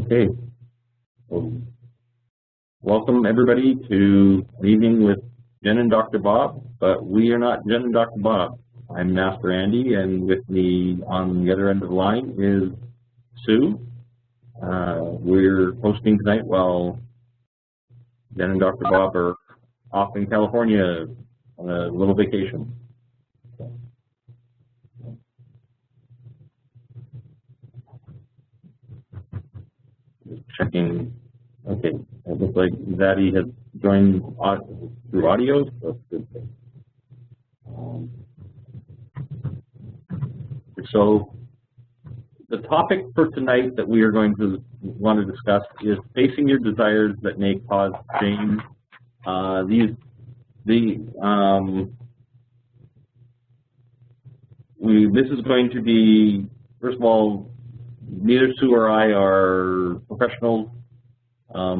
Okay. Well, welcome everybody to Evening with Jen and Dr. Bob, but we are not Jen and Dr. Bob. I'm Master Andy, and with me on the other end of the line is Sue. We're hosting tonight while Jen and Dr. Bob are off in California on a little vacation. Checking. Okay, it looks like Zaddy has joined through audio, so that's good. So the topic for tonight that we are going to want to discuss is facing your desires that may cause shame. This is going to be, first of all, neither Sue or I are professionals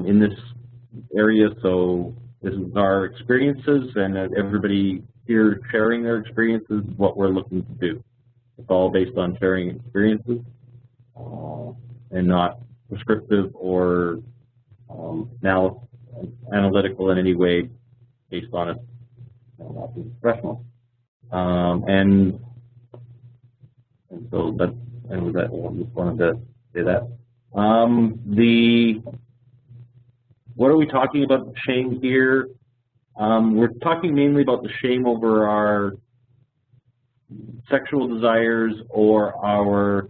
in this area, so this is our experiences, and everybody here sharing their experiences is what we're looking to do. It's all based on sharing experiences and not prescriptive or analytical in any way based on it, not being professional. And so that's, I just wanted to say that. What are we talking about shame here? We're talking mainly about the shame over our sexual desires or our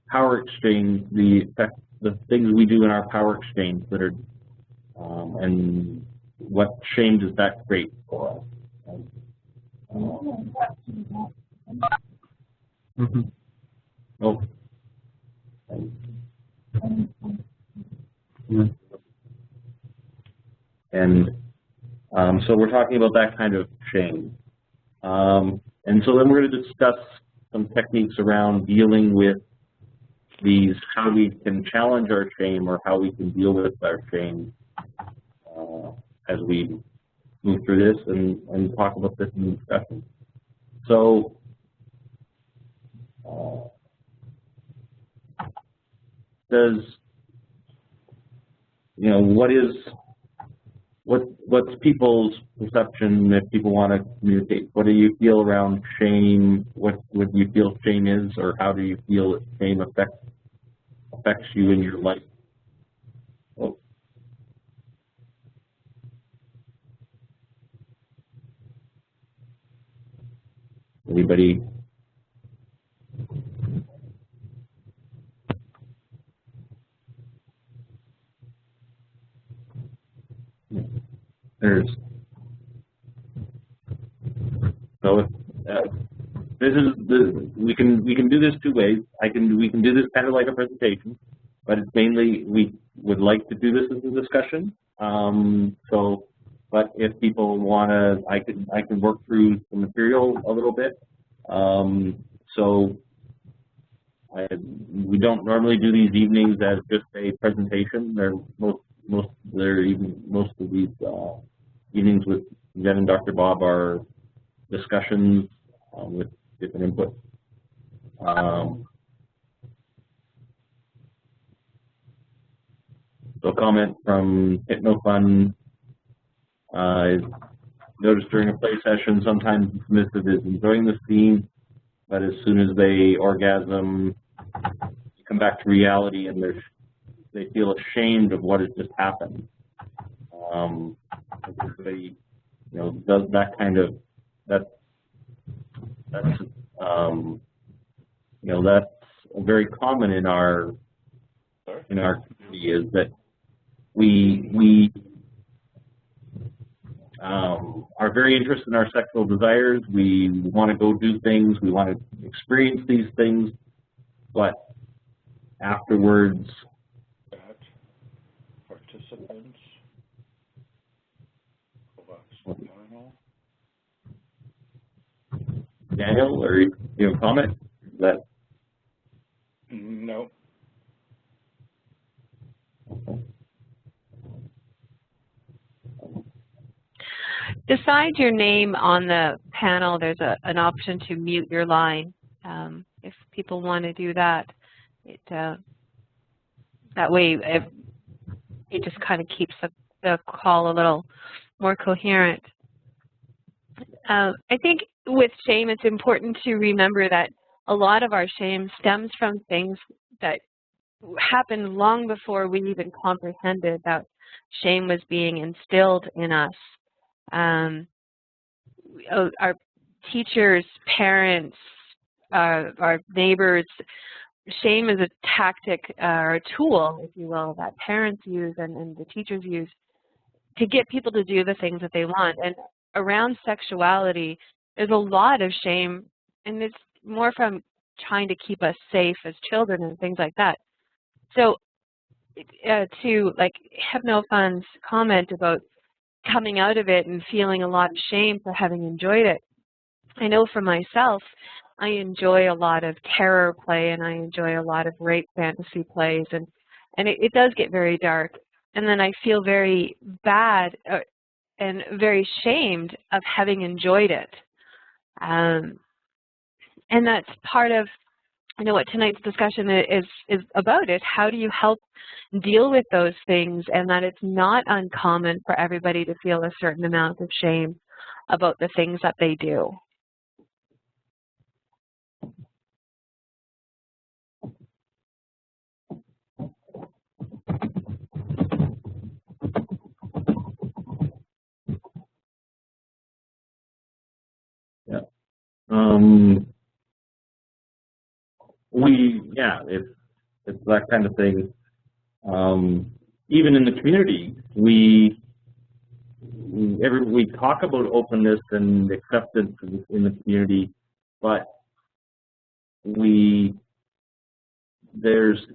power exchange, the things we do in our power exchange that are, and what shame does that create for us? Oh. And so we're talking about that kind of shame. And so then we're going to discuss some techniques around dealing with these, how we can challenge our shame or how we can deal with our shame as we move through this and talk about this in the discussion. So what's people's perception if people want to communicate? What do you feel around shame? What do you feel shame is, or how do you feel shame affects you in your life? Oh. Anybody? So this is we can do this two ways. We can do this kind of like a presentation, but it's mainly we would like to do this as a discussion. But if people want to, I can work through the material a little bit. We don't normally do these evenings as just a presentation. Most of these evenings with Jen and Dr. Bob are discussions with different input. So comment from HypnoFun. I noticed during a play session sometimes the submissive is enjoying the scene, but as soon as they orgasm, you come back to reality and they feel ashamed of what has just happened. Everybody, does that kind of that's very common in our community, is that we are very interested in our sexual desires. We want to go do things. We want to experience these things, but afterwards, participants. Daniel, or you have a comment? No. Okay. Beside your name on the panel, there's an option to mute your line. If people want to do that, it That way it just kind of keeps the call a little more coherent. I think with shame, it's important to remember that a lot of our shame stems from things that happened long before we even comprehended that shame was being instilled in us. Our teachers, parents, our neighbors, shame is a tactic or a tool, if you will, that parents use and the teachers use to get people to do the things that they want. And around sexuality, there's a lot of shame, and it's more from trying to keep us safe as children and things like that. So to like HypnoFun's comment about coming out of it and feeling a lot of shame for having enjoyed it, I know for myself, I enjoy a lot of terror play and I enjoy a lot of rape fantasy plays, and it does get very dark. And then I feel very bad and very shamed of having enjoyed it. And that's part of, what tonight's discussion is about, is how do you help deal with those things, and that it's not uncommon for everybody to feel a certain amount of shame about the things that they do. Yeah. It's that kind of thing. Even in the community, we talk about openness and acceptance in the community, but there's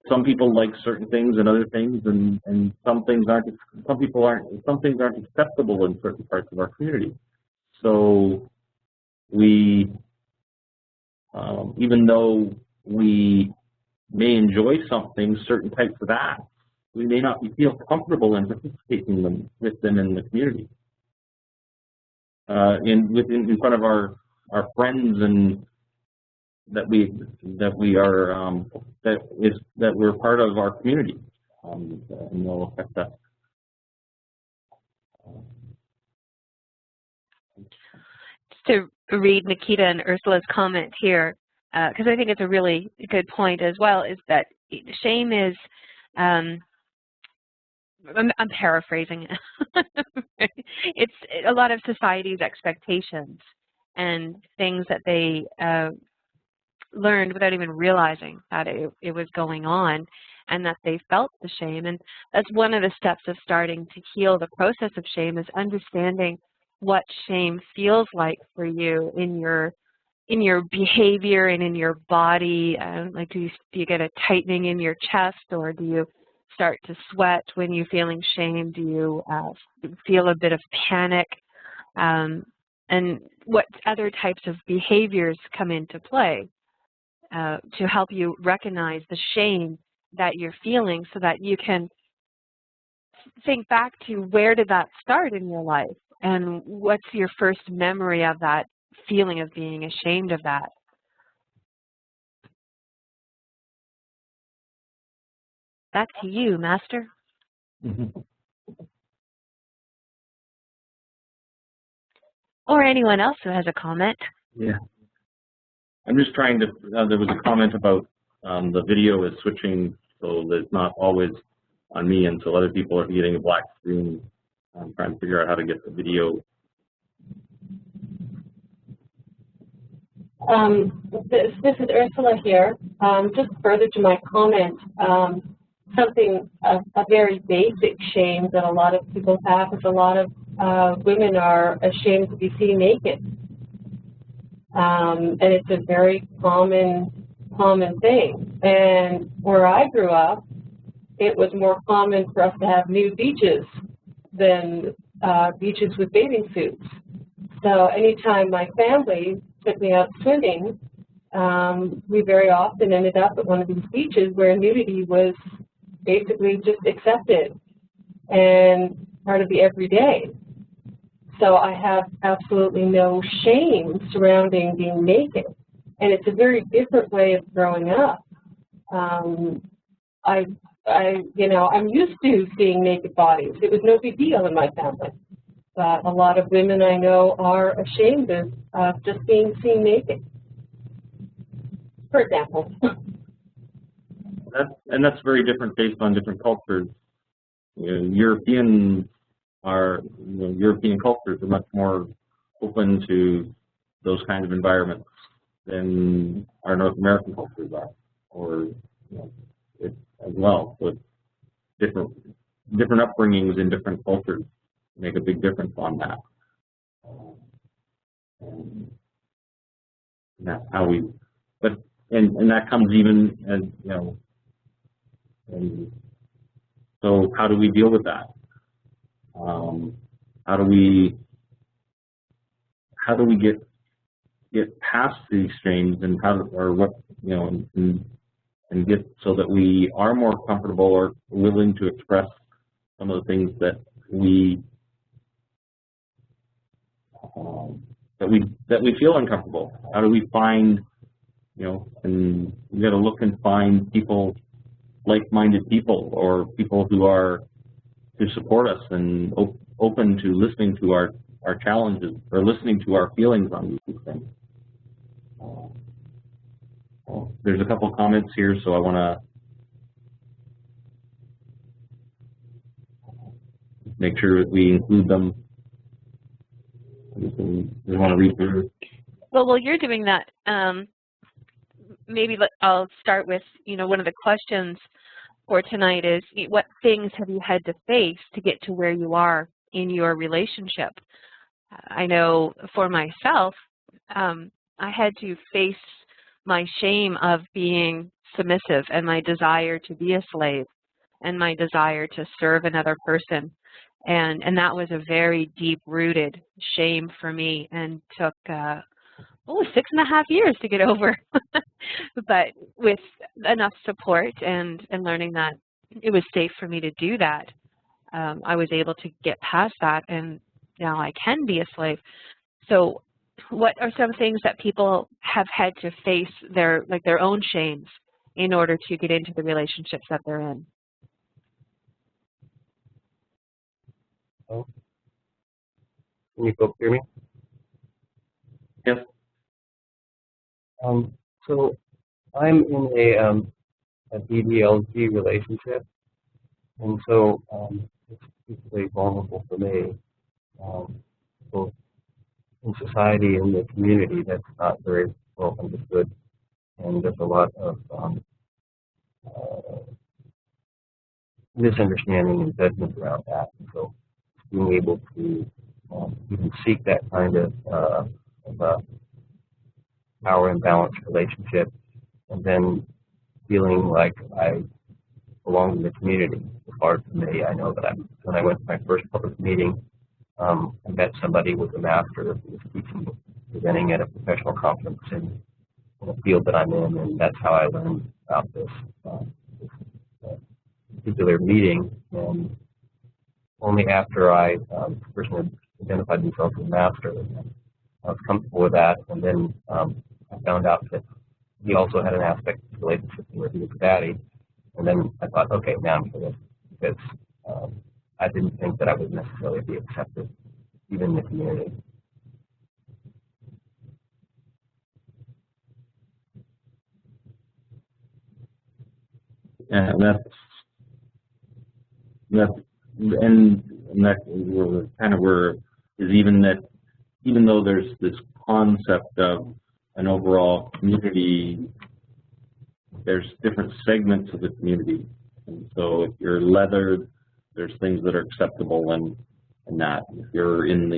some people like certain things and other things, and some things aren't acceptable in certain parts of our community. So even though we may enjoy something, certain types of acts, we may not feel comfortable in participating with them in the community, in front of our friends, and that we're part of our community, and they'll affect us. Just to read Nikita and Ursula's comment here, because I think it's a really good point as well, is that shame is, I'm paraphrasing it, it's a lot of society's expectations and things that they learned without even realizing that it was going on, and that they felt the shame. And that's one of the steps of starting to heal the process of shame, is understanding what shame feels like for you in your behavior and in your body. Like, do you get a tightening in your chest, or do you start to sweat when you're feeling shame? Do you feel a bit of panic? And what other types of behaviors come into play to help you recognize the shame that you're feeling, so that you can think back to where did that start in your life, and what's your first memory of that feeling of being ashamed of that. Back to you, Master. Or anyone else who has a comment. Yeah. I'm just trying to, there was a comment about the video is switching so that it's not always on me until other people are getting a black screen. I'm trying to figure out how to get the video. This is Ursula here. Just further to my comment, a very basic shame that a lot of people have is a lot of women are ashamed to be seen naked. And it's a very common thing. And where I grew up, it was more common for us to have nude beaches than beaches with bathing suits. So anytime my family took me out swimming, we very often ended up at one of these beaches where nudity was basically just accepted and part of the everyday. So I have absolutely no shame surrounding being naked. And it's a very different way of growing up. I'm used to seeing naked bodies. It was no big deal in my family. But a lot of women I know are ashamed of just being seen naked, for example. That's very different based on different cultures. European cultures are much more open to those kinds of environments than our North American cultures are, or it as well. So it's different upbringings in different cultures make a big difference on that. And that's how we, and that comes even as, and so how do we deal with that? How do we get past these strains, and and get so that we are more comfortable or willing to express some of the things that we feel uncomfortable? How do we find, and we got to look and find people, like-minded people, or people who are to support us and open to listening to our challenges, or listening to our feelings on these things. There's a couple comments here, so I want to make sure that we include them. We want to read through. Well, while you're doing that, maybe I'll start with, one of the questions for tonight is, what things have you had to face to get to where you are in your relationship? I know for myself, I had to face my shame of being submissive, and my desire to be a slave, and my desire to serve another person. And that was a very deep-rooted shame for me, and took 6.5 years to get over. But with enough support and learning that it was safe for me to do that, I was able to get past that, and now I can be a slave. So what are some things that people have had to face their own shames in order to get into the relationships that they're in? Oh. Can you folks hear me? Yes. So I'm in a BDLG relationship, and so it's particularly vulnerable for me, both in society and the community. That's not very well understood, and there's a lot of misunderstanding and judgment around that. And so being able to even seek that kind of a power imbalance relationship, and then feeling like I belong to the community is hard for me. I know that when I went to my first public meeting, I met somebody with a master who was teaching, presenting at a professional conference in the field that I'm in, and that's how I learned about this particular meeting. And only after the person had identified themselves as a master, I was comfortable with that, and then I found out that he also had an aspect of the relationship where he was a daddy, and then I thought, okay, now I'm for this, because I didn't think that I would necessarily be accepted, even in the community. And that kind of where is even though there's this concept of an overall community, there's different segments of the community. And so if you're leather, there's things that are acceptable and that. If you're in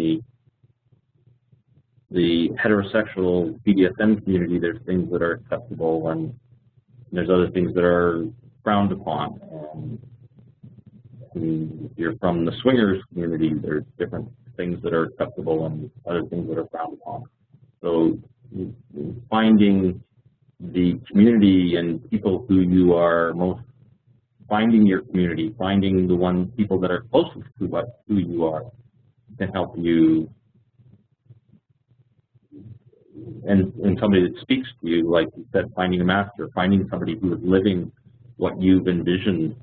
the heterosexual BDSM community, there's things that are acceptable, and there's other things that are frowned upon. And if you're from the swingers community, there's different things that are acceptable and other things that are frowned upon. So finding the community and people who you are most, finding your community, finding the people that are closest to who you are, can help you, and somebody that speaks to you, like you said, finding a master, finding somebody who is living what you've envisioned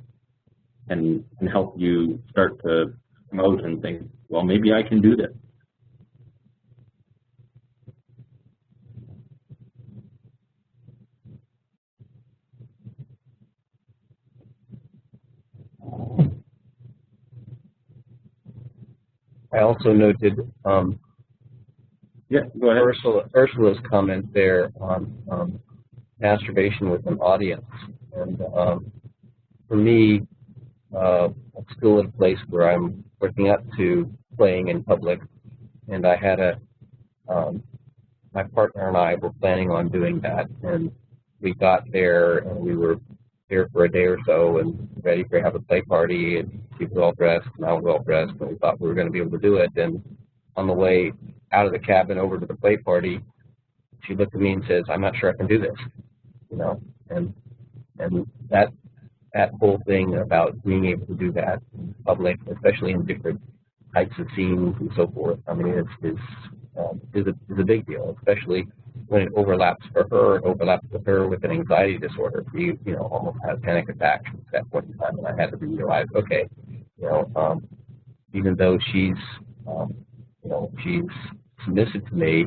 and help you start to come out and think, well, maybe I can do this. I also noted Yeah, go ahead. Ursula's comment there on masturbation with an audience. And for me, I'm still at a place where I'm working up to playing in public, and I had my partner and I were planning on doing that, and we got there and we were there for a day or so and ready to have a play party, and she was all dressed and I was all dressed, and we thought we were going to be able to do it. And on the way out of the cabin over to the play party, she looked at me and says, "I'm not sure I can do this," you know, and that whole thing about being able to do that in public, especially in different types of scenes and so forth, I mean, is a big deal, especially when it overlaps for her. It overlaps with her with an anxiety disorder. She, you know, almost had panic attacks at that point in time, and I had to realize, okay, you know, even though she's, you know, she's submissive to me,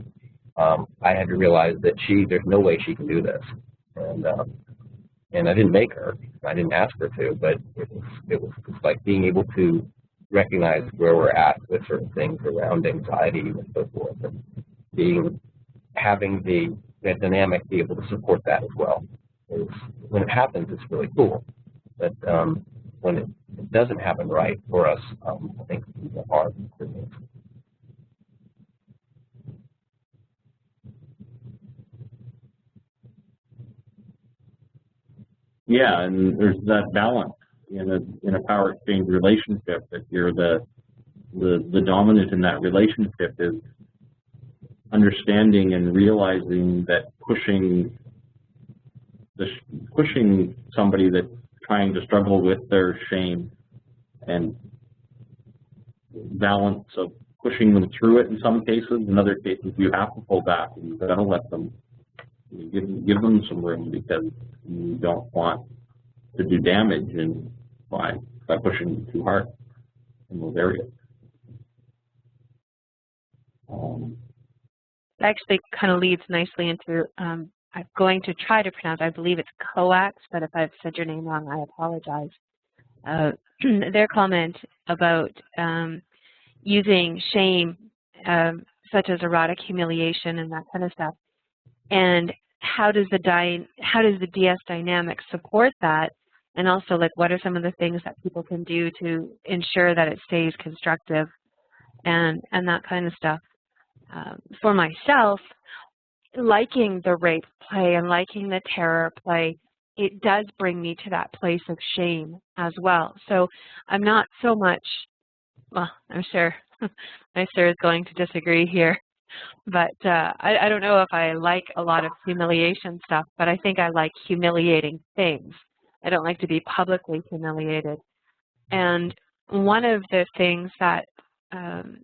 I had to realize that there's no way she can do this, and I didn't make her. I didn't ask her to, but it was just like being able to recognize where we're at with certain things around anxiety and so forth, and having the dynamic be able to support that as well. When it happens, it's really cool, but when it doesn't happen right for us, I think it's a hard experience. Yeah, and there's that balance in a power exchange relationship. If you're the dominant in that relationship, is understanding and realizing that pushing somebody that's trying to struggle with their shame, and balance of pushing them through it in some cases. In other cases, you have to pull back and you've got to let them, give them some room, because you don't want to do damage by pushing too hard in those areas. It actually kind of leads nicely into, I'm going to try to pronounce, I believe it's Couse, but if I've said your name wrong, I apologize. Their comment about using shame, such as erotic humiliation and that kind of stuff, and how does the DS dynamic support that, and also, like, what are some of the things that people can do to ensure that it stays constructive, and that kind of stuff. For myself, liking the rape play and liking the terror play, it does bring me to that place of shame as well. So I'm not so much, well, I'm sure my sir is going to disagree here, but I don't know if I like a lot of humiliation stuff, but I think I like humiliating things. I don't like to be publicly humiliated. And one of the things that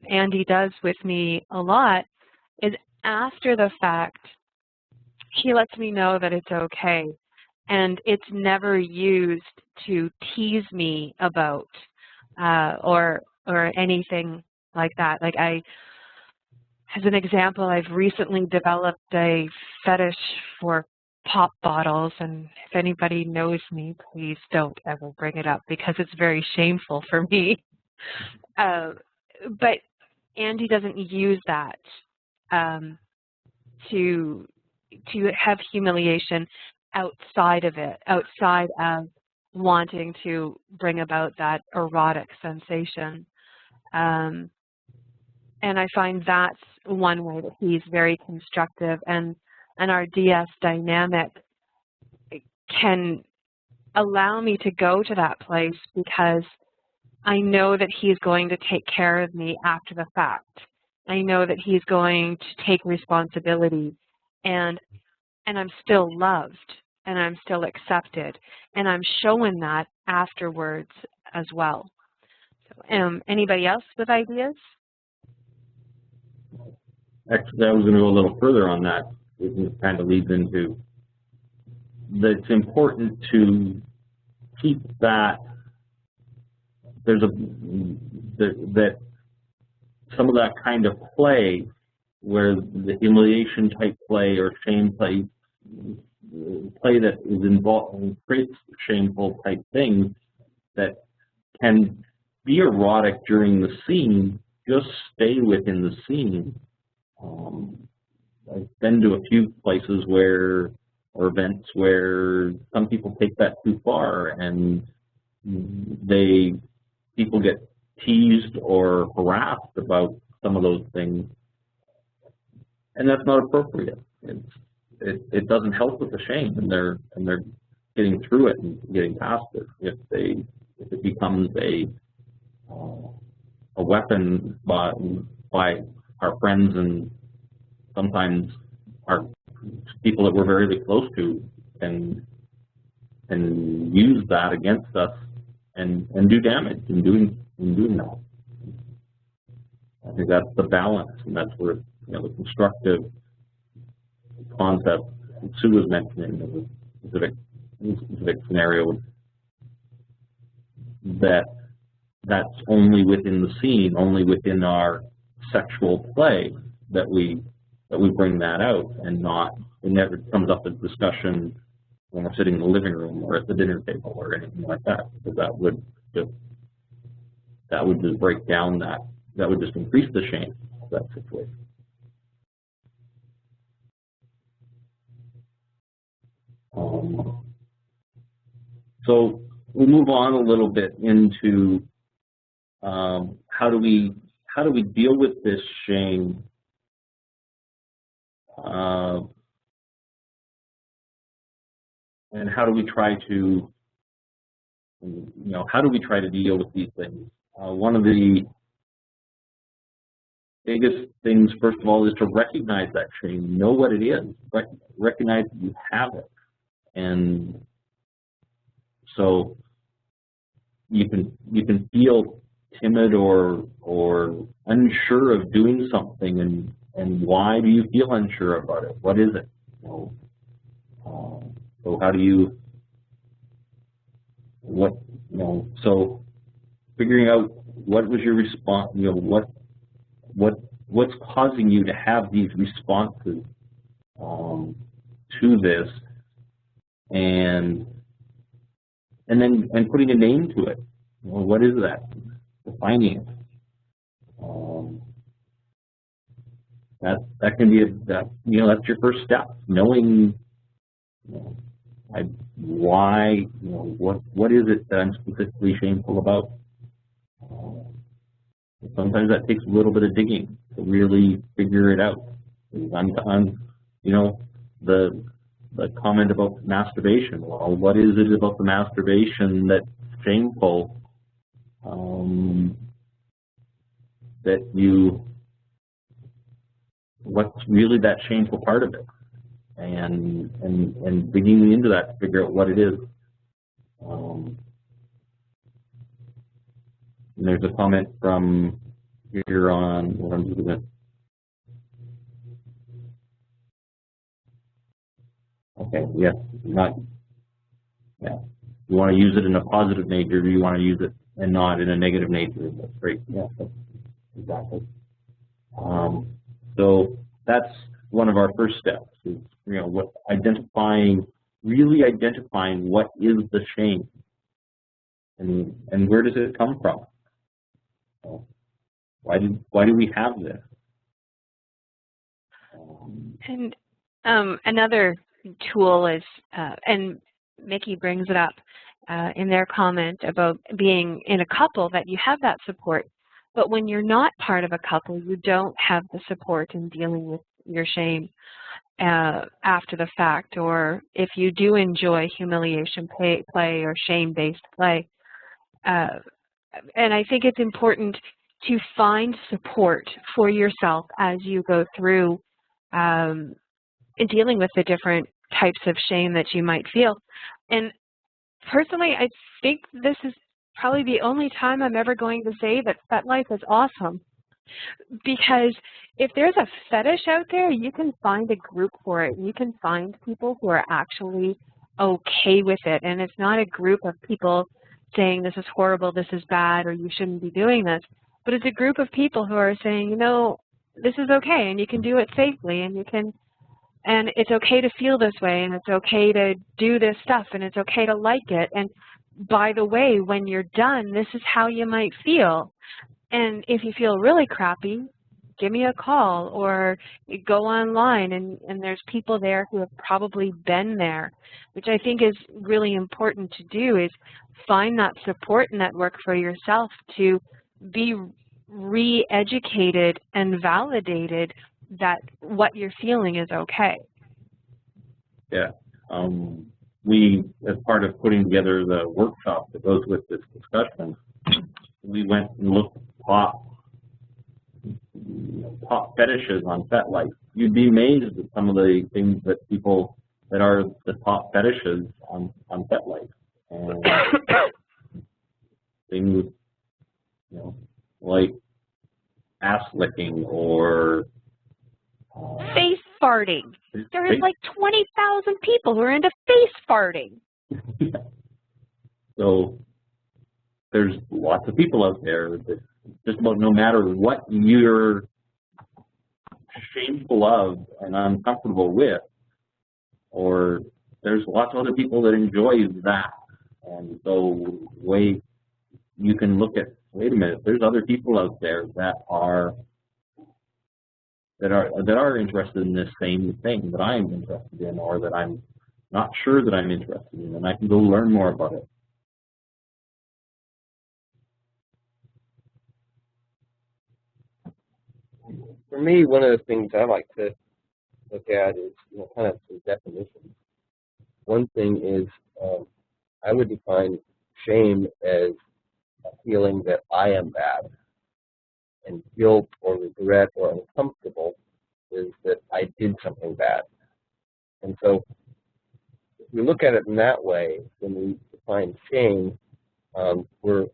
Andy does with me a lot is, after the fact, he lets me know that it's okay. And it's never used to tease me about or anything like that. Like, as an example, I've recently developed a fetish for pop bottles, and if anybody knows me, please don't ever bring it up, because it's very shameful for me. But Andy doesn't use that to have humiliation outside of it, outside of wanting to bring about that erotic sensation. And I find that's one way that he's very constructive, and our DS dynamic can allow me to go to that place, because I know that he's going to take care of me after the fact. I know that he's going to take responsibility, and I'm still loved, and I'm still accepted, and I'm showing that afterwards as well. So, anybody else with ideas? Actually, I was going to go a little further on that. It kind of leads into that it's important to keep that, that some of that kind of play, where the humiliation type play or shame play that is involved creates shameful type things that can be erotic during the scene, just stay within the scene. I've been to a few places or events where some people take that too far, and people get teased or harassed about some of those things, and that's not appropriate. It doesn't help with the shame, and they're getting through it and getting past it if it becomes a weapon by our friends and sometimes our people that we're very close to, and use that against us and do damage in doing that. I think that's the balance, and that's where the constructive concept Sue was mentioning in the specific scenario, that's only within the scene, only within our sexual play that we bring that out, and it never comes up as discussion when we're sitting in the living room or at the dinner table or anything like that, because that would just break down that would just increase the shame of that situation. So we'll move on a little bit into how do we deal with this shame, and how do we try to deal with these things? One of the biggest things, first of all, is to recognize that shame, know what it is, recognize that you have it, and so you can feel timid or unsure of doing something, and why do you feel unsure about it? What is it? So how do you so figuring out what was your response, what's causing you to have these responses to this, and putting a name to it. What is that? Defining it. That can be that's your first step. Knowing why, what is it that I'm specifically shameful about? Sometimes that takes a little bit of digging to really figure it out. The comment about masturbation. Well, what is it about the masturbation that's shameful? What's really that shameful part of it? And digging into that to figure out what it is. And there's a comment from here on what I'm doing. Okay, yes, You want to use it in a positive nature, or you want to use it and not in a negative nature? That's great. Yeah, exactly. So that's one of our first steps. Is really identifying what is the shame, and where does it come from? Why do we have this? And another tool is, and Mickey brings it up in their comment about being in a couple, that you have that support. But when you're not part of a couple, you don't have the support in dealing with your shame after the fact, or if you do enjoy humiliation play or shame-based play. And I think it's important to find support for yourself as you go through dealing with the different types of shame that you might feel. And personally, I think this is probably the only time I'm ever going to say that FetLife is awesome. Because if there's a fetish out there, you can find a group for it. You can find people who are actually okay with it. And it's not a group of people saying this is horrible, this is bad, or you shouldn't be doing this. But it's a group of people who are saying, you know, this is okay, and you can do it safely, and you can, and it's okay to feel this way, and it's okay to do this stuff, and it's okay to like it. And by the way, when you're done, this is how you might feel. And if you feel really crappy, give me a call, or go online, and there's people there who have probably been there, which I think is really important to do, is find that support network for yourself to be re-educated and validated that what you're feeling is okay. Yeah. We, as part of putting together the workshop that goes with this discussion, we went and looked at top fetishes on FetLife. You'd be amazed at some of the things that people that are the top fetishes on FetLife. And things, you know, like ass licking or face farting. There's like 20,000 people who are into face farting. So there's lots of people out there that just about no matter what you're shameful of and uncomfortable with, or there's lots of other people that enjoy that. And so way you can look at, wait a minute, there's other people out there that are interested in this same thing that I'm interested in, or that I'm not sure that I'm interested in, and I can go learn more about it. For me, one of the things I like to look at is, kind of some definitions. One thing is, I would define shame as a feeling that I am bad, and guilt or regret or uncomfortable is that I did something bad. And so if we look at it in that way, when we define shame, we're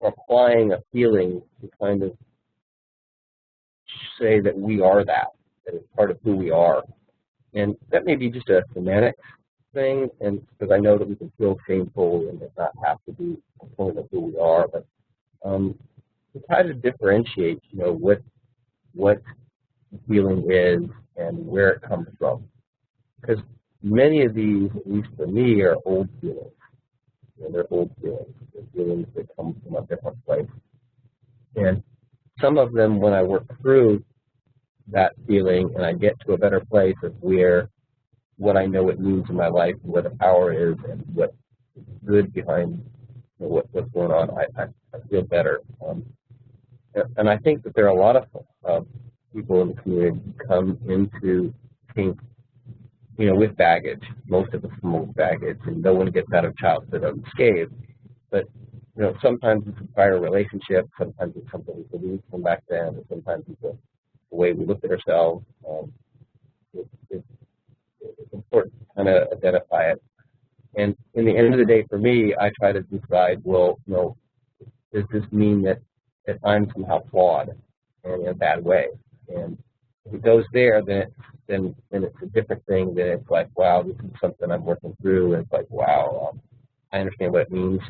applying a feeling to kind of say that we are that it's part of who we are. And that may be just a semantic thing, and because I know that we can feel shameful and it not have to be a point of who we are, but to try to differentiate, what the feeling is and where it comes from. Because many of these, at least for me, are old feelings. They're old feelings. They're feelings that come from a different place. And some of them, when I work through that feeling and I get to a better place of what I know it means in my life, and where the power is, and what's good behind what's going on, I feel better. And I think that there are a lot of people in the community who come into kink, with baggage. Most of us come with baggage, and no one gets out of childhood unscathed. But sometimes it's a prior relationship, sometimes it's something we believe from back then, and sometimes it's the way we look at ourselves. It's important to kind of identify it. And in the end of the day, for me, I try to decide, well, does this mean that I'm somehow flawed and in a bad way? And if it goes there, then it's a different thing. Then it's like, wow, this is something I'm working through, and it's like, wow, I understand what it means,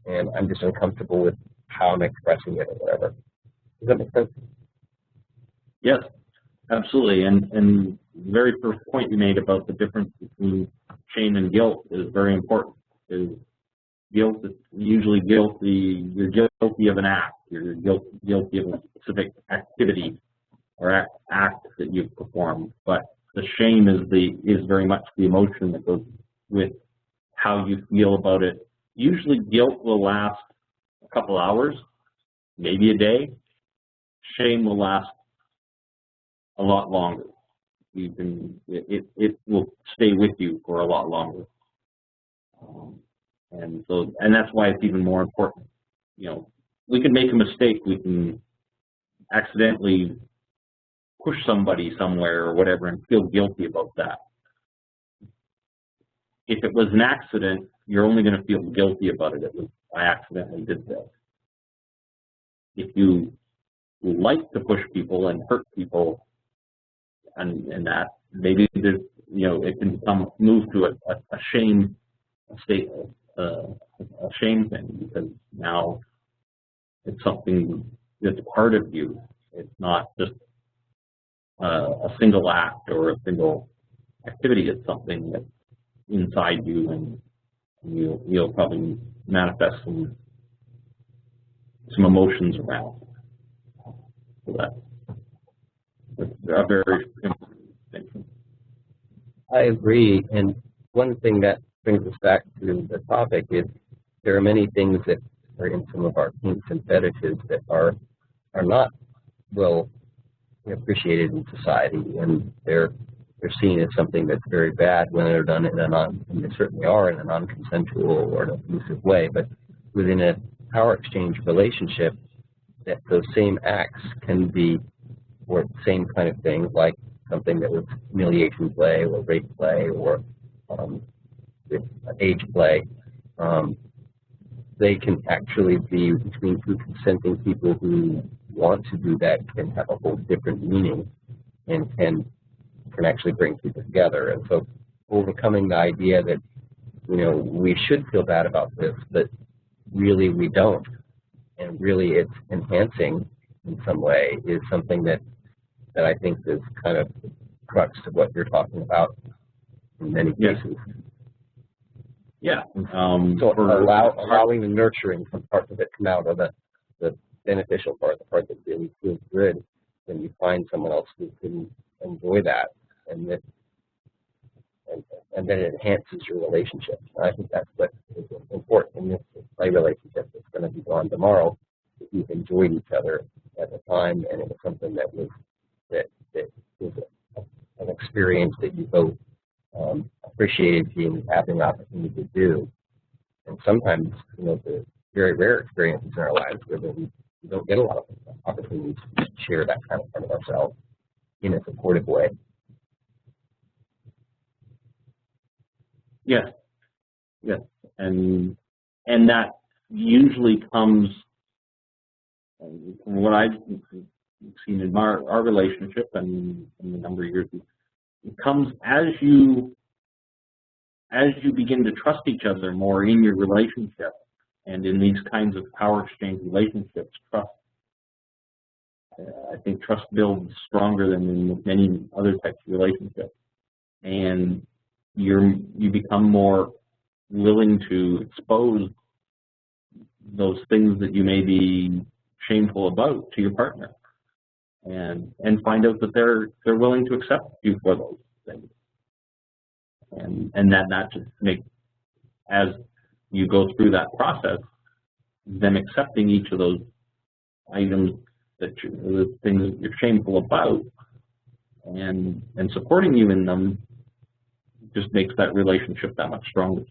and I'm just uncomfortable with how I'm expressing it or whatever. Does that make sense? Yes, absolutely. And the very first point you made about the difference between shame and guilt is very important. Is guilt is usually guilty. You're guilty of an act. You're guilty of a specific activity or act that you've performed. But the shame is very much the emotion that goes with how you feel about it. Usually, guilt will last a couple hours, maybe a day. Shame will last a lot longer. It will stay with you for a lot longer. And that's why it's even more important. We can make a mistake. We can accidentally push somebody somewhere or whatever and feel guilty about that. If it was an accident, you're only going to feel guilty about it. I accidentally did this. If you like to push people and hurt people and that, maybe there's, it can move to a shame state, a shame thing, because now it's something that's part of you. It's not just a single act or a single activity. It's something that's inside you, and you'll probably manifest some emotions around. So that's a very important distinction. I agree, and one thing that brings us back to the topic is there are many things that are in some of our kinks and fetishes that are not well appreciated in society, and they're seen as something that's very bad when they're done in and they certainly are in a non-consensual or an abusive way. But within a power exchange relationship, that those same acts can be, or the same kind of thing, like something that was humiliation play or rape play or age play. They can actually be between two consenting people who want to do that, can have a whole different meaning and can actually bring people together. And so overcoming the idea that, we should feel bad about this, but really we don't, and really it's enhancing in some way, is something that I think is kind of the crux of what you're talking about in many cases. Yeah. So allowing the nurturing parts of it come out, or the beneficial part, the part that really feels good, when you find someone else who can enjoy that, and then it enhances your relationship. And I think that's what is important in this play relationship that's going to be gone tomorrow. If you've enjoyed each other at the time, and it was something that was an experience that you both appreciated having the opportunity to do. And sometimes, the very rare experiences in our lives where we don't get a lot of opportunities to share that kind of part of ourselves in a supportive way. Yes, yes, and that usually comes, from what I've seen in our relationship and in the number of years, it comes as you begin to trust each other more in your relationship, and in these kinds of power exchange relationships, trust. I think trust builds stronger than in many other types of relationships, and you become more willing to expose those things that you may be shameful about to your partner, and find out that they're willing to accept you for those things, and that just makes, as you go through that process, them accepting each of those items, the things that you're shameful about, and supporting you in them, just makes that relationship that much stronger.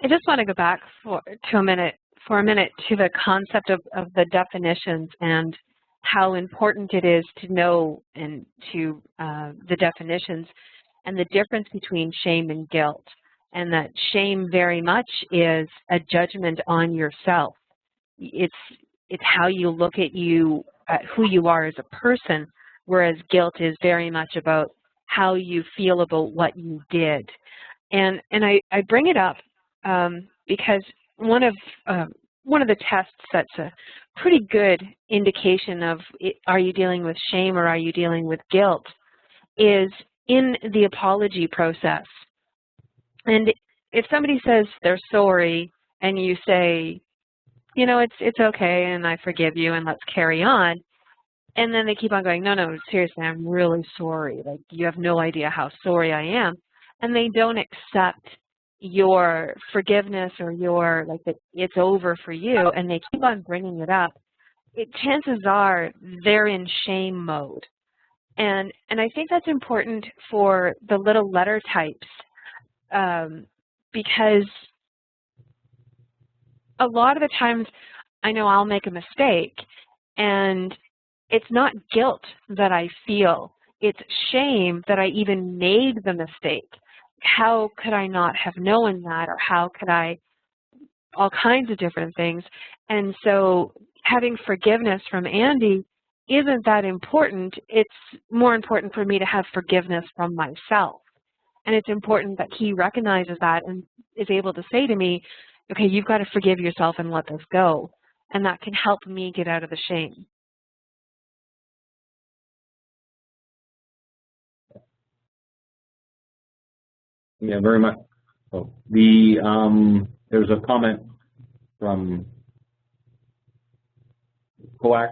I just want to go back for a minute to the concept of the definitions and how important it is to know and to the definitions and the difference between shame and guilt, and that shame very much is a judgment on yourself. It's how you look at who you are as a person, whereas guilt is very much about how you feel about what you did. And I bring it up because one of the tests that's a pretty good indication of are you dealing with shame or are you dealing with guilt is in the apology process. And if somebody says they're sorry and you say, it's okay and I forgive you and let's carry on, and then they keep on going, no, seriously, I'm really sorry. Like, you have no idea how sorry I am. And they don't accept your forgiveness or your, that it's over for you, and they keep on bringing it up. Chances are they're in shame mode. And I think that's important for the little letter types because a lot of the times I know I'll make a mistake, and it's not guilt that I feel. It's shame that I even made the mistake. How could I not have known that? Or how could I? All kinds of different things. And so having forgiveness from Andy isn't that important. It's more important for me to have forgiveness from myself. And it's important that he recognizes that and is able to say to me, okay, you've got to forgive yourself and let this go. And that can help me get out of the shame. Yeah, very much. So there's a comment from Couse,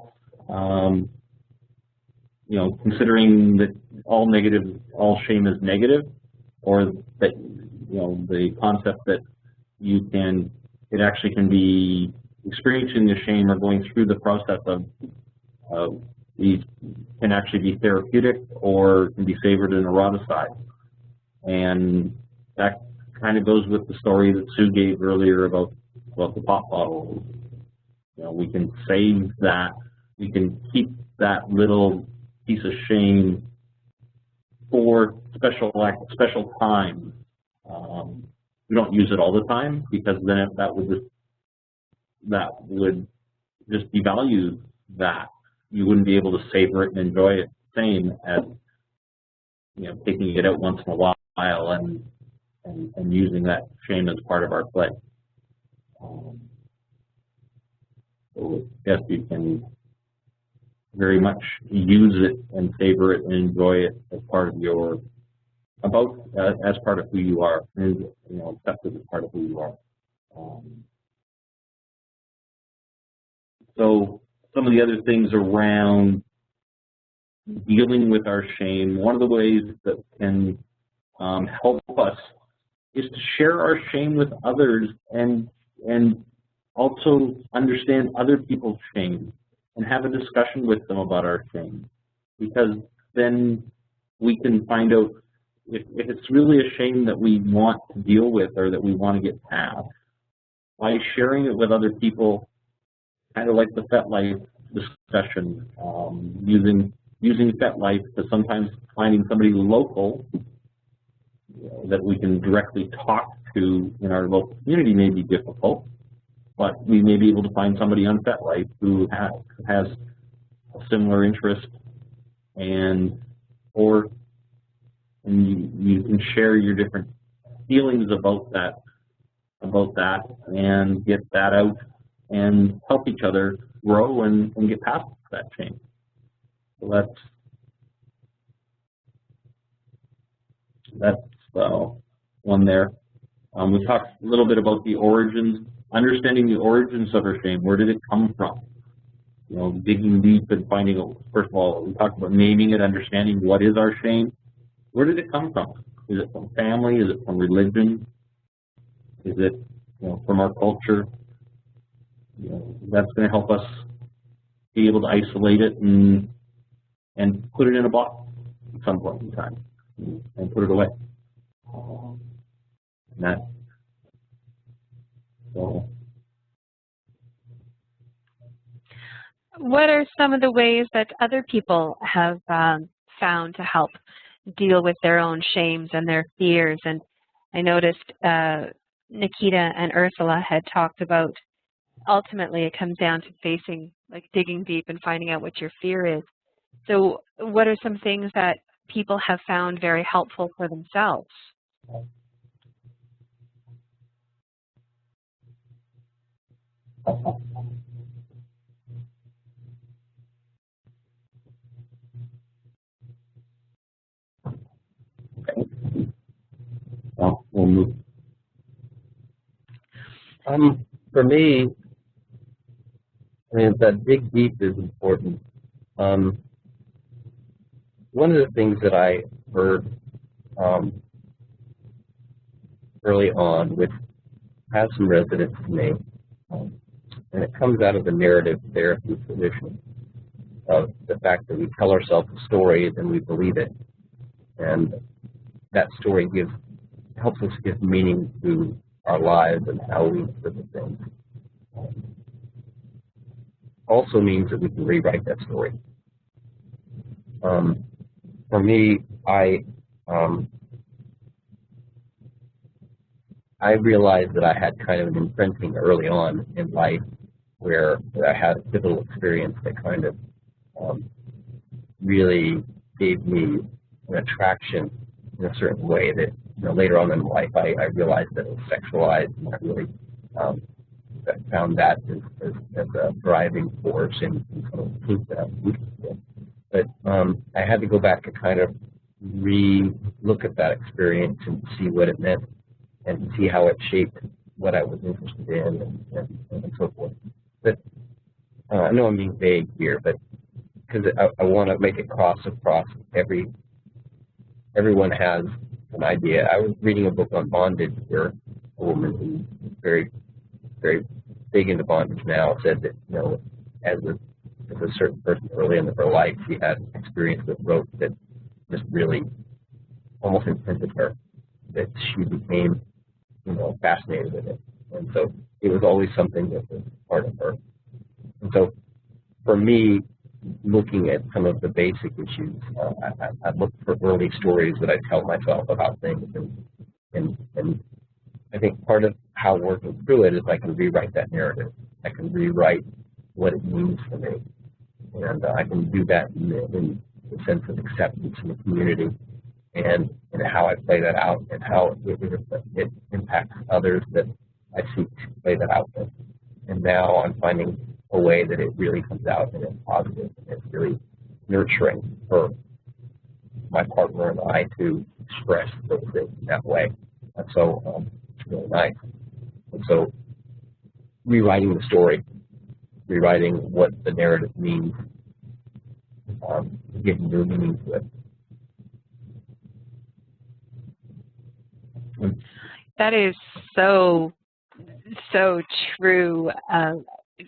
you know, considering that all shame is negative, or that, you know, the concept that it actually can be experiencing the shame or going through the process of these can actually be therapeutic or can be favored and eroticized. And that kind of goes with the story that Sue gave earlier about the pop bottle. You know, we can save that, we can keep that little piece of shame for special time. We don't use it all the time, because then that would just devalue that. You wouldn't be able to savor it and enjoy it the same as, you know, taking it out once in a while and using that shame as part of our play. So yes, you can very much use it and savor it and enjoy it as part of your as part of who you are, and, you know, accept it as part of who you are. So some of the other things around dealing with our shame, one of the ways that can help us is to share our shame with others and also understand other people's shame and have a discussion with them about our shame, because then we can find out if it's really a shame that we want to deal with or that we want to get past. By sharing it with other people, kind of like the FetLife discussion, using FetLife to sometimes finding somebody local, you know, that we can directly talk to in our local community may be difficult, but we may be able to find somebody on FetLife who has a similar interest, and you can share your different feelings about that and get that out and help each other grow and get past that shame. So that's one there. We talked a little bit about the origins, understanding the origins of our shame. Where did it come from? You know, digging deep and finding out. First of all, we talked about naming it, understanding what is our shame. Where did it come from? Is it from family? Is it from religion? Is it, you know, from our culture? You know, that's going to help us be able to isolate it and put it in a box at some point in time and put it away. What are some of the ways that other people have found to help deal with their own shames and their fears? And I noticed Nikita and Ursula had talked about, ultimately it comes down to facing, like digging deep and finding out what your fear is. So what are some things that people have found very helpful for themselves? Okay. Well, we'll move. For me, I mean, that dig deep is important. One of the things that I heard early on, which has some resonance to me, and it comes out of the narrative therapy tradition of the fact that we tell ourselves a story and we believe it, and that story helps us give meaning to our lives and how we interpret things. Also means that we can rewrite that story. For me, I realized that I had kind of an imprinting early on in life where I had a pivotal experience that kind of really gave me an attraction in a certain way that, later on in life I realized that it was sexualized, and I really found that as a driving force in some of the things that I was interested in. But I had to go back and kind of re-look at that experience and see what it meant and see how it shaped what I was interested in and so forth. But I know I'm being vague here, but because I want to make it cross across everyone has an idea. I was reading a book on bondage where a woman who's very, very big into bondage now said that, as a certain person early in her life, she had experience with rope that just really almost imprinted her, that she became, fascinated with it. And so it was always something that was part of her. And so for me, looking at some of the basic issues, I look for early stories that I tell myself about things, and I think part of how working through it is I can rewrite that narrative. I can rewrite what it means for me, and I can do that in the sense of acceptance in the community, and how I play that out, and how it impacts others that I seek to play that out with. And now I'm finding a way that it really comes out and it's positive and it's really nurturing for my partner and I to express those things in that way. And so it's really nice. And so rewriting the story, rewriting what the narrative means, giving new meaning to it. That is so true.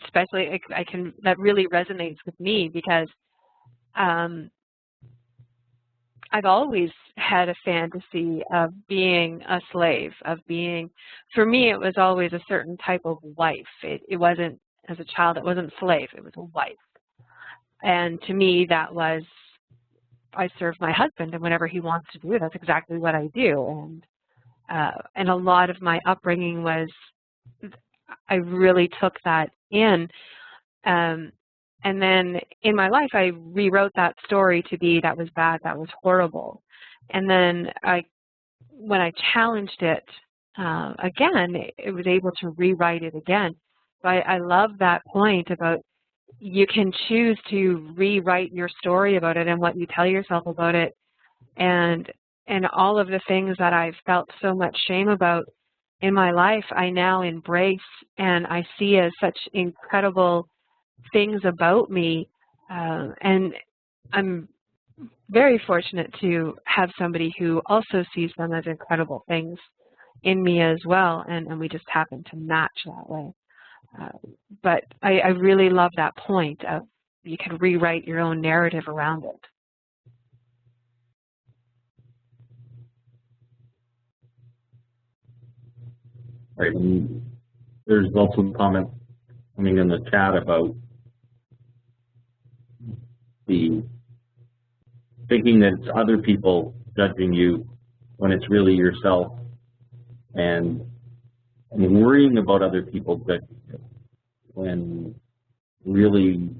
Especially, that really resonates with me because I've always had a fantasy of being a slave, for me, it was always a certain type of wife. It wasn't, as a child, it wasn't slave, it was a wife. And to me, that was, I serve my husband, and whatever he wants to do, that's exactly what I do. And a lot of my upbringing was, I really took that in. And then in my life, I rewrote that story to be, that was bad, that was horrible. And then when I challenged it again, it was able to rewrite it again. So I love that point about you can choose to rewrite your story about it and what you tell yourself about it. And all of the things that I've felt so much shame about in my life, I now embrace and I see as such incredible things about me. And I'm very fortunate to have somebody who also sees them as incredible things in me as well. And we just happen to match that way. But I really love that point of you can rewrite your own narrative around it. Right, and there's also comments coming in the chat about the thinking that it's other people judging you when it's really yourself, and worrying about other people judging you when really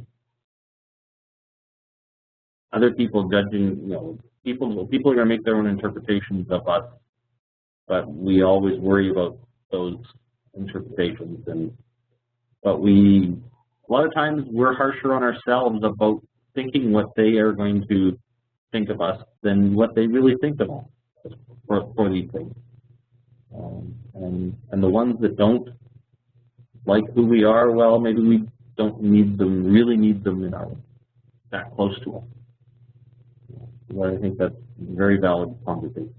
other people judging, people are going to make their own interpretations of us, but we always worry about those interpretations, but a lot of times we're harsher on ourselves about thinking what they are going to think of us than what they really think of us for these things. And the ones that don't like who we are, well, maybe we don't really need them that close to us. But I think that's a very valid conversation.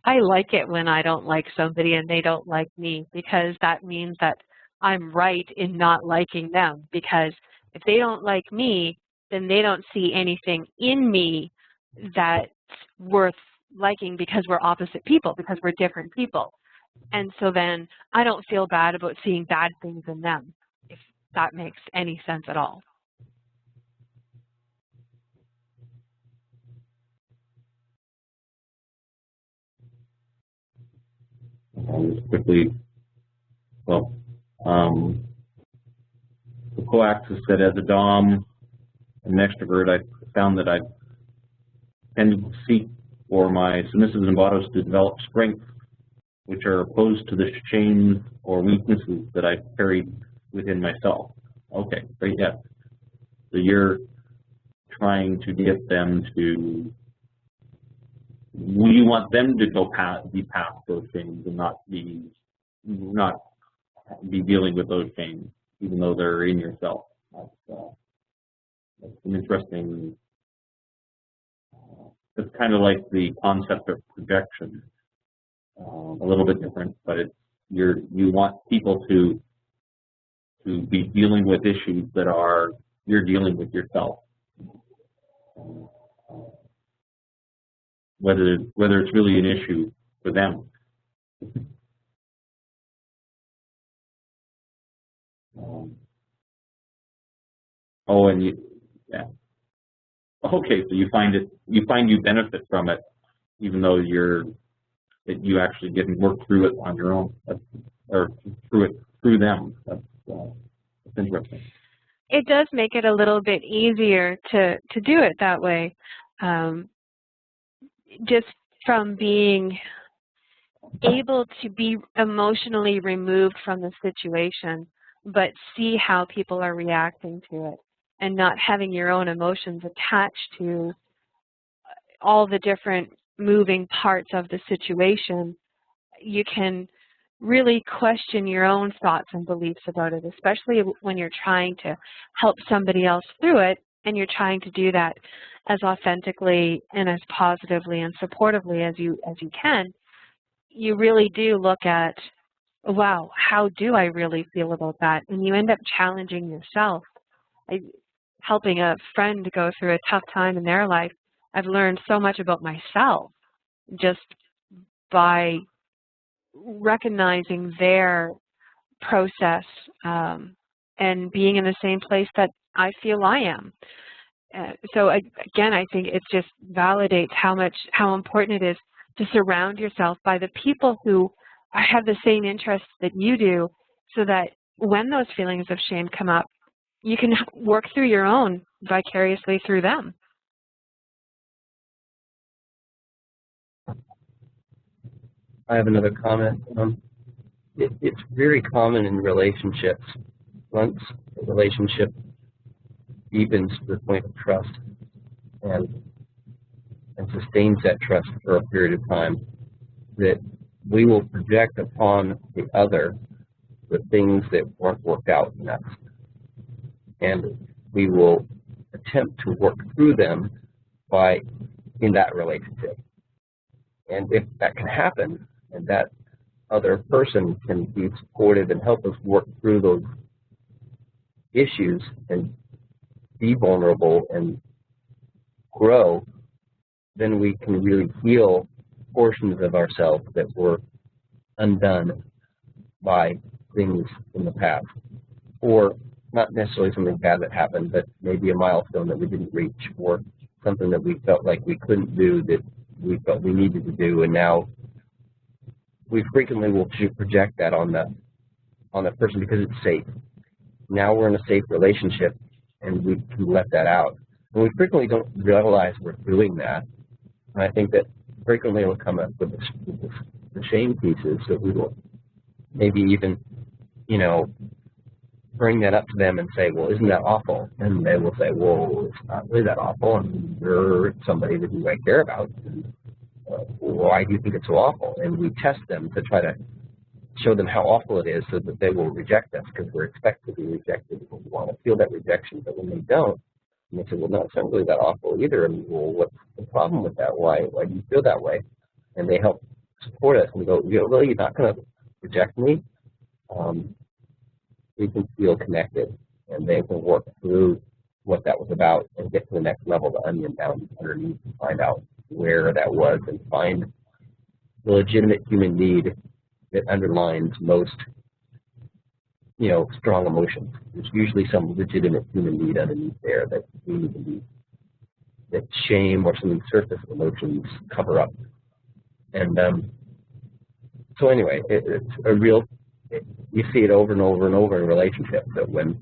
I like it when I don't like somebody and they don't like me, because that means that I'm right in not liking them. Because if they don't like me, then they don't see anything in me that's worth liking, because we're opposite people, because we're different people. And so then I don't feel bad about seeing bad things in them, if that makes any sense at all. Just quickly, well, co-axis that as a Dom, an extrovert, I found that I tended to seek for my submissives and bottoms to develop strengths which are opposed to the shames or weaknesses that I carried within myself. Okay, great, yeah. So you're trying to get them to, you want them to go be past those shames and not be dealing with those shames, even though they're in yourself. That's an interesting. It's kind of like the concept of projection, a little bit different, but it's you want people to be dealing with issues that you're dealing with yourself, whether it's really an issue for them. Oh, and yeah. Okay, so you find you benefit from it, even though that you actually didn't work through it on your own, or through them. That's interesting. It does make it a little bit easier to do it that way, just from being able to be emotionally removed from the situation, but see how people are reacting to it, and not having your own emotions attached to all the different moving parts of the situation. You can really question your own thoughts and beliefs about it, especially when you're trying to help somebody else through it, and you're trying to do that as authentically and as positively and supportively as you can. You really do look at, wow, how do I really feel about that? And you end up challenging yourself. Helping a friend go through a tough time in their life, I've learned so much about myself just by recognizing their process and being in the same place that I feel I am. So again, I think it just validates how important it is to surround yourself by the people who have the same interests that you do, so that when those feelings of shame come up, you can work through your own vicariously through them. I have another comment. It's very common in relationships. Once a relationship deepens to the point of trust and sustains that trust for a period of time, that we will project upon the other the things that weren't worked out in us. And we will attempt to work through them in that relationship. And if that can happen, and that other person can be supportive and help us work through those issues and be vulnerable and grow, then we can really heal portions of ourselves that were undone by things in the past, or not necessarily something bad that happened, but maybe a milestone that we didn't reach, or something that we felt like we couldn't do that we felt we needed to do, and now we frequently will project that on the person because it's safe. Now we're in a safe relationship, and we can let that out. And we frequently don't realize we're doing that. And I think that frequently we'll come up with the shame pieces, so we will maybe even, bring that up to them and say, well, isn't that awful? And they will say, well, it's not really that awful, and you're somebody that you I care about. And, why do you think it's so awful? And we test them to try to show them how awful it is so that they will reject us, because we're expected to be rejected. We want to feel that rejection, but when they don't, and they say, well, no, it's not really that awful either. And well, what's the problem with that? Why do you feel that way? And they help support us. And we go, really, you're not going to reject me? We can feel connected, and they can work through what that was about and get to the next level, the onion down underneath, and find out where that was and find the legitimate human need that underlines most, strong emotions. There's usually some legitimate human need underneath there that we need to be, that shame or some surface emotions cover up. And so anyway, it's a real, you see it over and over and over in relationships, that when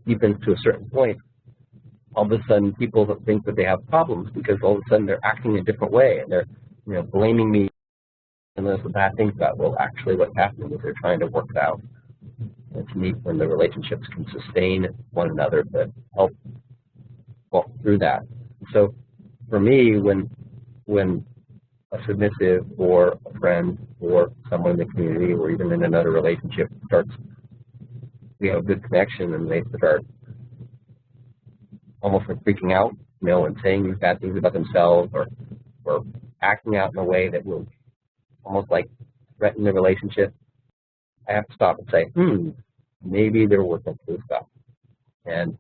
even to a certain point, all of a sudden people think that they have problems because all of a sudden they're acting a different way and they're, blaming me and there's the bad things about. Well, actually, what's happening is they're trying to work it out. It's neat when the relationships can sustain one another to help walk through that. So, for me, when a submissive or a friend or someone in the community or even in another relationship starts, we have a good connection and they start almost like freaking out, and saying bad things about themselves or acting out in a way that will almost like threaten the relationship, I have to stop and say, maybe they're working through stuff. And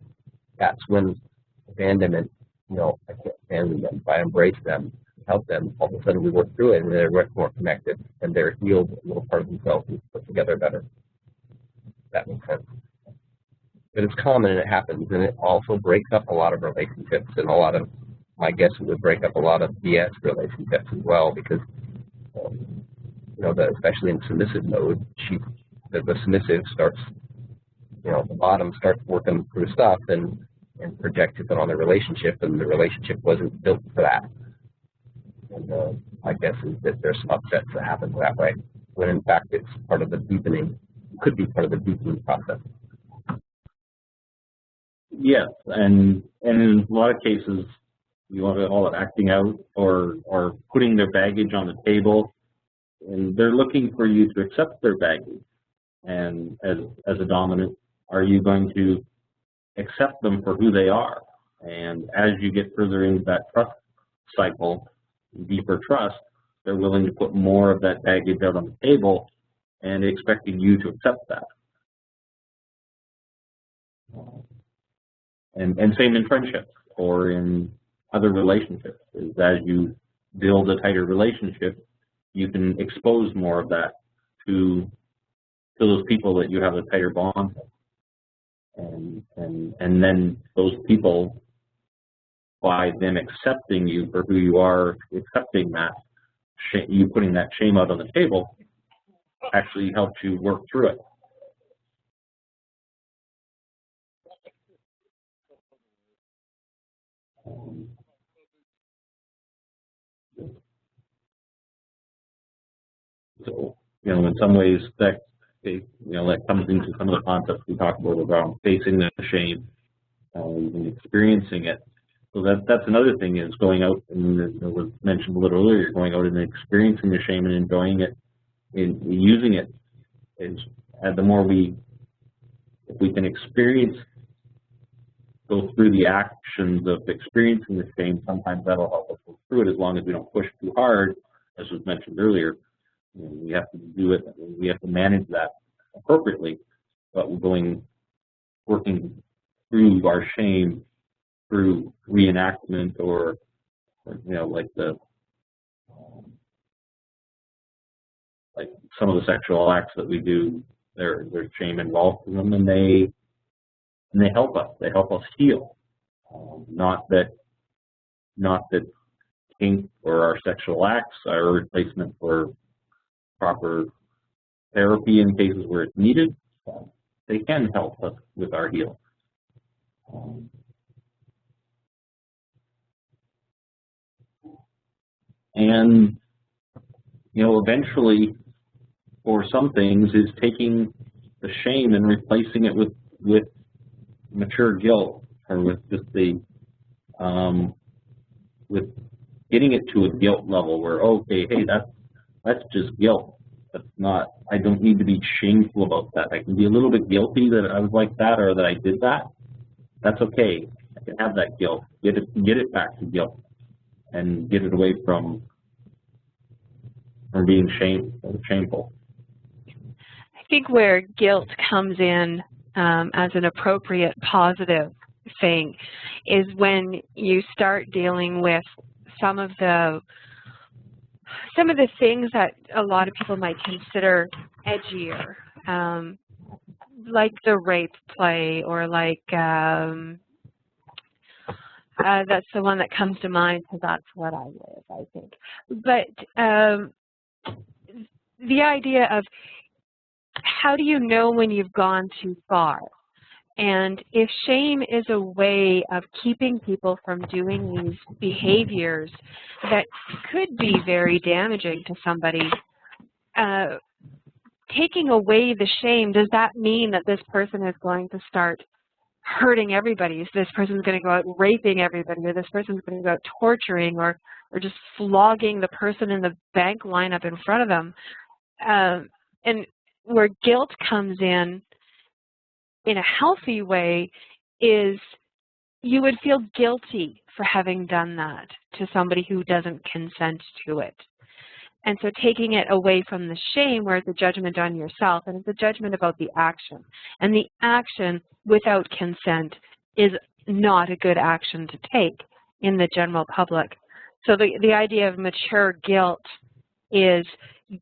that's when abandonment, I can't abandon them. If I embrace them, help them, all of a sudden we work through it and they're much more connected and they're healed a little part of themselves and put together better. That makes sense. But it's common and it happens, and it also breaks up a lot of relationships, and my guess it would break up a lot of BS relationships as well, because especially in submissive mode, the submissive starts, the bottom starts working through stuff and projects it on the relationship, and the relationship wasn't built for that. And my guess is that there's some upsets that happen that way, when in fact it's part of the deepening, could be part of the deepening process. Yes, and in a lot of cases, you want to call it acting out or putting their baggage on the table, and they're looking for you to accept their baggage. And as a dominant, are you going to accept them for who they are? And as you get further into that trust cycle, deeper trust, they're willing to put more of that baggage out on the table and expecting you to accept that. And same in friendships or in other relationships. Is as you build a tighter relationship, you can expose more of that to those people that you have a tighter bond with. And then those people, by them accepting you for who you are, accepting that, you putting that shame out on the table, actually helps you work through it. So, in some ways that that comes into some of the concepts we talked about facing the shame and experiencing it. So that's another thing is going out, and it was mentioned a little earlier, going out and experiencing the shame and enjoying it, and using it. Is the more if we can go through the actions of experiencing the shame, sometimes that'll help us go through it as long as we don't push too hard, as was mentioned earlier. We have to do it, we have to manage that appropriately, but we're working through our shame through reenactment or like some of the sexual acts that we do, there's shame involved in them, and they help us. They help us heal. Not that kink or our sexual acts are a replacement for proper therapy in cases where it's needed. They can help us with our heal. And eventually, for some things, is taking the shame and replacing it with mature guilt, or with just with getting it to a guilt level where, okay, hey, that's just guilt. That's not, I don't need to be shameful about that. I can be a little bit guilty that I was like that or that I did that. That's okay. I can have that guilt. Get it back to guilt and get it away from being shameful. I think where guilt comes in as an appropriate positive thing is when you start dealing with some of the things that a lot of people might consider edgier, like the rape play, or like that's the one that comes to mind because that's what I live, I think. But the idea of how do you know when you've gone too far? And if shame is a way of keeping people from doing these behaviors that could be very damaging to somebody, taking away the shame, does that mean that this person is going to start hurting everybody? So this person's going to go out raping everybody, or this person's going to go out torturing, or just flogging the person in the bank lineup in front of them. And where guilt comes in a healthy way is you would feel guilty for having done that to somebody who doesn't consent to it. And so taking it away from the shame, where it's a judgment on yourself, and it's a judgment about the action. And the action without consent is not a good action to take in the general public. So the idea of mature guilt is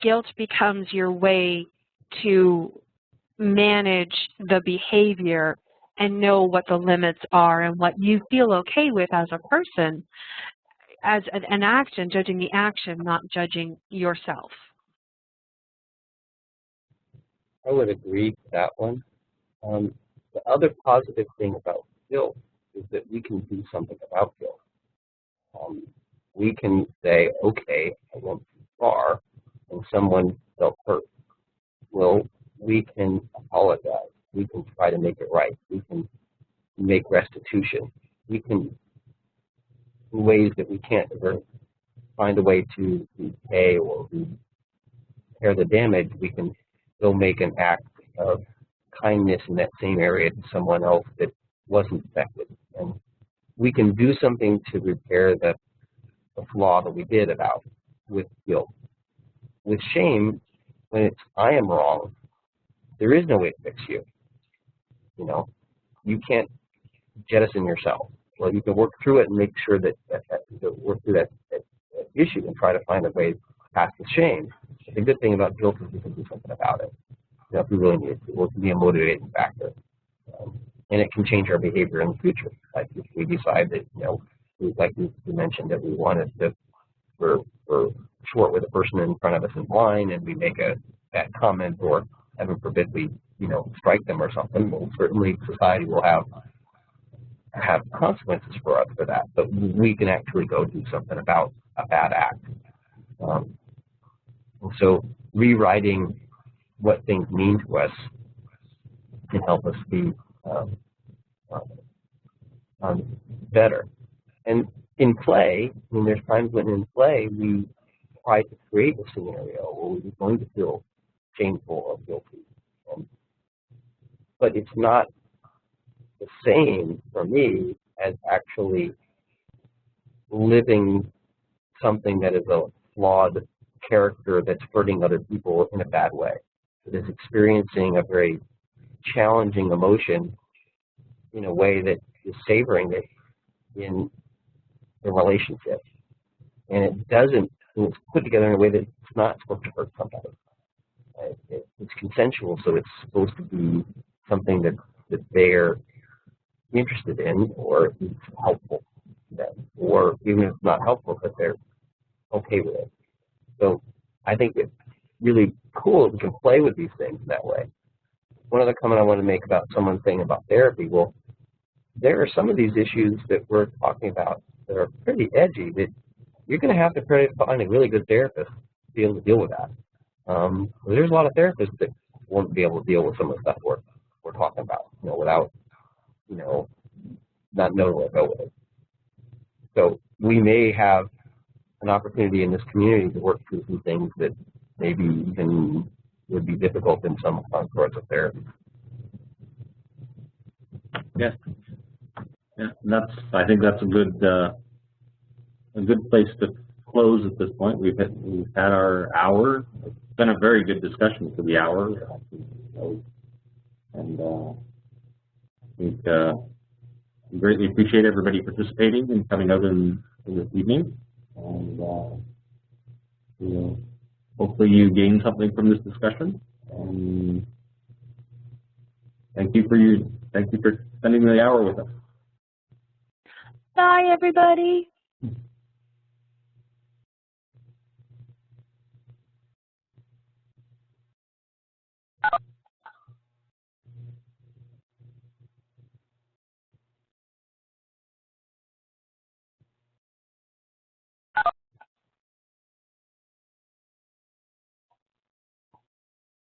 guilt becomes your way to manage the behavior and know what the limits are and what you feel okay with as a person, as an action, judging the action, not judging yourself. I would agree with that one. The other positive thing about guilt is that we can do something about guilt. We can say, okay, I went too far and someone felt hurt. Well, we can apologize. We can try to make it right. We can make restitution. We can, in ways that we can't ever find a way to repay or repair the damage, we can still make an act of kindness in that same area to someone else that wasn't affected. And we can do something to repair the flaw that we did about with guilt. With shame, when it's I am wrong, there is no way to fix you. You know, you can't jettison yourself. Well, you can work through it and make sure that work through that issue and try to find a way past the shame. The good thing about guilt is we can do something about it. You know, if we really need to, it can be a motivating factor, and it can change our behavior in the future. Like if we decide that, you know, like you mentioned, that we wanted to, we're short with a person in front of us in line, and we make a bad comment, or heaven forbid we, you know, strike them or something. Well, certainly society will have consequences for us for that, but we can actually go do something about a bad act. And so rewriting what things mean to us can help us be better. And in play, I mean, there's times when in play we try to create a scenario where we're going to feel shameful or guilty. But it's not the same for me as actually living something that is a flawed character that's hurting other people in a bad way. It is experiencing a very challenging emotion in a way that is savoring it in the relationship. And it doesn't, it's put together in a way that it's not supposed to hurt somebody. It's consensual, so it's supposed to be something that they're interested in, or it's helpful to them, or even if it's not helpful, but they're okay with it. So I think it's really cool that we can play with these things that way. One other comment I want to make about someone saying about therapy, well, there are some of these issues that we're talking about that are pretty edgy, that you're going to have to find a really good therapist to be able to deal with that. There's a lot of therapists that won't be able to deal with some of the stuff we're talking about, you know, without, you know, not knowing where to go with it. So we may have an opportunity in this community to work through some things that maybe even would be difficult in some sorts of therapy. Yeah, yeah, I think that's a good place to close at this point. We've had our hour. It's been a very good discussion for the hour, and we greatly appreciate everybody participating and coming out in this evening. And you know, hopefully you gained something from this discussion. And thank you for spending the hour with us. Bye, everybody.